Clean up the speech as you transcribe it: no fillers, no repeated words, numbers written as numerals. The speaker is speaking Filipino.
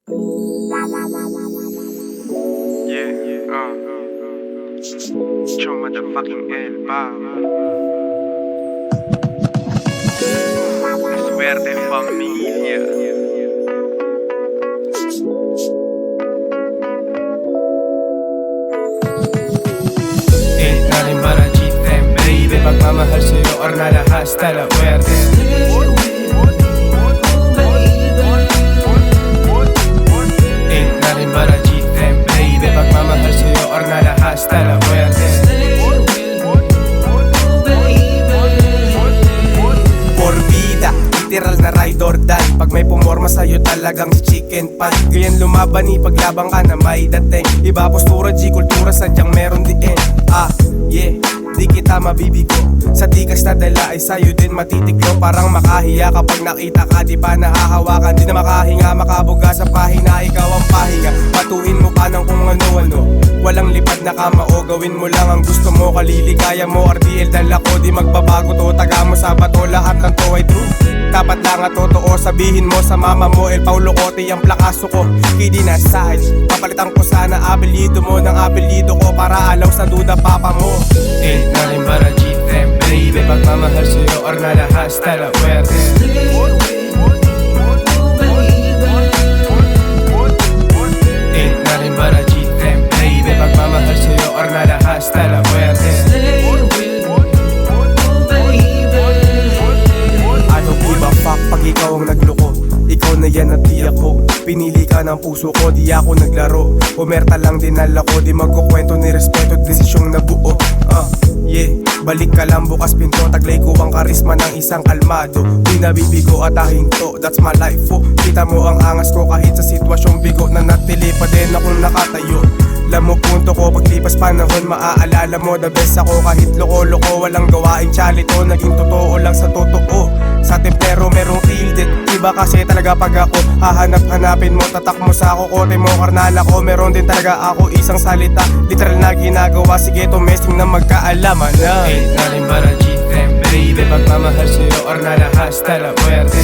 Cho motherfucking El Pao. Suerte familia. Ain't nothing but a G10, baby. Pagmamahal sa'yo or nala hasta la muerte. Ain't nothing but a G10, baby. Pagmamahal sa'yo or nala hasta la muerte. Por vida, literal na ride or die. Pag may pumorma sa'yo talagang chicken pie. Ganyan lumaban, ipaglabang ka na may dating. Iba postura, G kultura, sadyang meron din. Di kita mabibigo. Sa tikas na dala ay sa'yo din matitiklo. Parang makahiya kapag nakita ka, di pa nahahawakan. Di na makahinga, makabuga sa pahina. Ikaw ang pahinga, patuhin mo pa ng kung ano-ano. Walang lipad na kama o gawin mo lang ang gusto mo. Kaliligaya mo, RDL dala ko, di magbabago to. Taga mo sa bato, lahat ng to ay true. Dapat lang at totoo, sabihin mo sa mama mo El Paulo Cote ang plakaso ko, kidi na side. Papalitan ko sana apelyido mo ng apelyido ko para alaw sa duda papa mo. Ain't nothing but a G10, baby. Pagmamahal sa'yo or nala hasta la muerte. Ain't nothing but a G10, baby. Pagmamahal sa'yo or nala hasta la muerte. Fuck pag ikaw ang nagloko, ikaw na yan at di ako. Pinili ka ng puso ko, di ako naglaro. Pumerta lang dinala ko, di magkukwento ni respeto, desisyong nabuo. Balik ka lang bukas pinto, taglay ko ang karisma ng isang kalmado. Di nabibigo at ahinto, that's my life oh. Kita mo ang angas ko kahit sa sitwasyong bigo na natili pa din akong nakatayo. Alam mo punto ko, paglipas panahon maaalala mo the best ako kahit loko-loko. Walang gawain chalito, naging totoo lang sa totoo. Sa templero merong feel it, iba kasi talaga pag ako hahanap-hanapin mo, tatak mo sa ako, kote mo, karnal ako. Meron din talaga ako isang salita, literal na ginagawa, sige tumesting na magkaalaman na. Ain't nothing but a G10, baby. Pagmamahal sa'yo or nala hasta la muerte.